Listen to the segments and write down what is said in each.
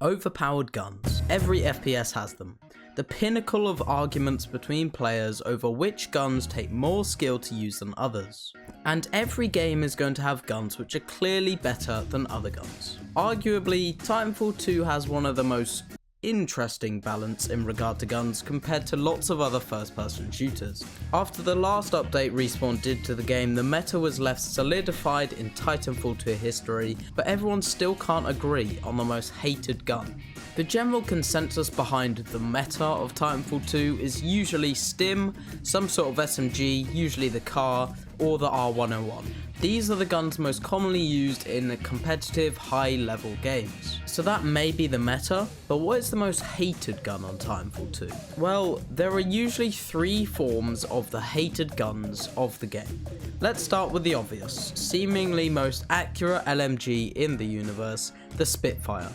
Overpowered guns. Every FPS has them. The pinnacle of arguments between players over which guns take more skill to use than others. And every game is going to have guns which are clearly better than other guns. Arguably, Titanfall 2 has one of the most interesting balance in regard to guns compared to lots of other first-person shooters. After the last update Respawn did to the game, the meta was left solidified in Titanfall 2 history, but everyone still can't agree on the most hated gun. The general consensus behind the meta of Titanfall 2 is usually Stim, some sort of SMG, usually the car, or the R101. These are the guns most commonly used in competitive high-level games. So that may be the meta, but what is the most hated gun on Titanfall 2? Well, there are usually 3 forms of the hated guns of the game. Let's start with the obvious, seemingly most accurate LMG in the universe, the Spitfire.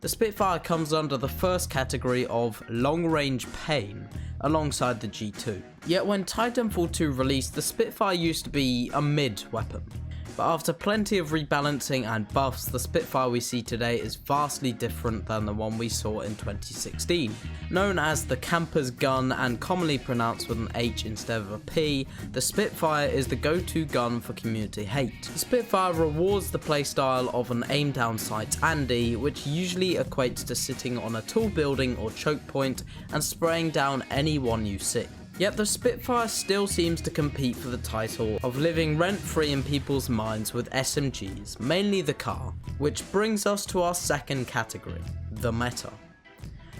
The Spitfire comes under the first category of long-range pain, alongside the G2. Yet when Titanfall 2 released, the Spitfire used to be a mid weapon. But after plenty of rebalancing and buffs, the Spitfire we see today is vastly different than the one we saw in 2016. Known as the camper's gun and commonly pronounced with an H instead of a P, the Spitfire is the go-to gun for community hate. The Spitfire rewards the playstyle of an aim down sight Andy, which usually equates to sitting on a tall building or choke point and spraying down anyone you see. Yet the Spitfire still seems to compete for the title of living rent-free in people's minds with SMGs, mainly the car, which brings us to our second category, the meta.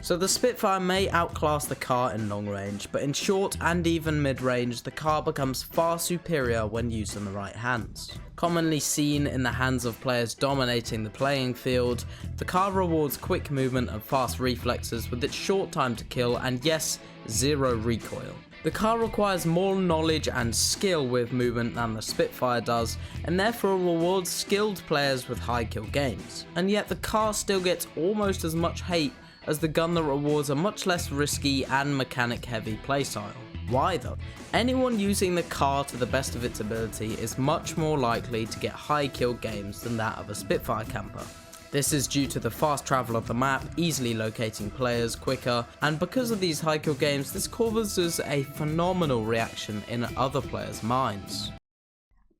So the Spitfire may outclass the car in long range, but in short and even mid-range, the car becomes far superior when used in the right hands. Commonly seen in the hands of players dominating the playing field, the car rewards quick movement and fast reflexes with its short time to kill and yes, zero recoil. The car requires more knowledge and skill with movement than the Spitfire does, and therefore rewards skilled players with high kill games. And yet the car still gets almost as much hate as the gun that rewards a much less risky and mechanic heavy playstyle. Why though? Anyone using the car to the best of its ability is much more likely to get high kill games than that of a Spitfire camper. This is due to the fast travel of the map, easily locating players quicker, and because of these high kill games, this causes a phenomenal reaction in other players' minds.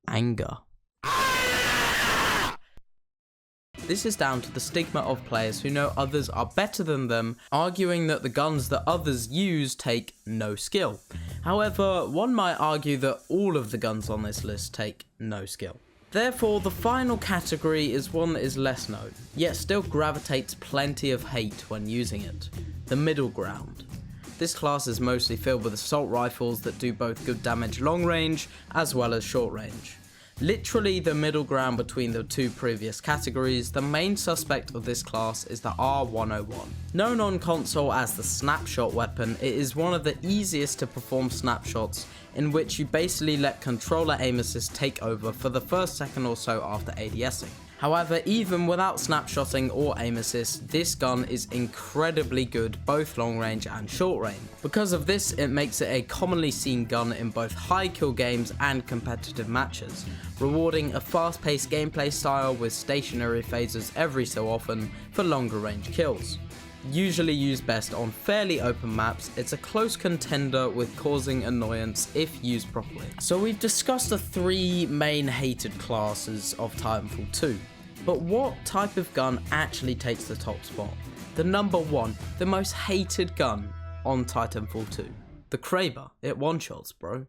Anger. This is down to the stigma of players who know others are better than them, arguing that the guns that others use take no skill. However, one might argue that all of the guns on this list take no skill. Therefore, the final category is one that is less known, yet still gravitates plenty of hate when using it, the middle ground. This class is mostly filled with assault rifles that do both good damage long range as well as short range. Literally the middle ground between the two previous categories, the main suspect of this class is the R101. Known on console as the snapshot weapon, it is one of the easiest to perform snapshots in which you basically let controller aim assist take over for the first second or so after ADSing. However, even without snapshotting or aim assist, this gun is incredibly good both long range and short range. Because of this, it makes it a commonly seen gun in both high kill games and competitive matches, rewarding a fast paced gameplay style with stationary phases every so often for longer range kills. Usually used best on fairly open maps, it's a close contender with causing annoyance if used properly. So we've discussed the 3 main hated classes of Titanfall 2, but what type of gun actually takes the top spot? The number 1, the most hated gun on Titanfall 2, the Kraber. It one-shots, bro.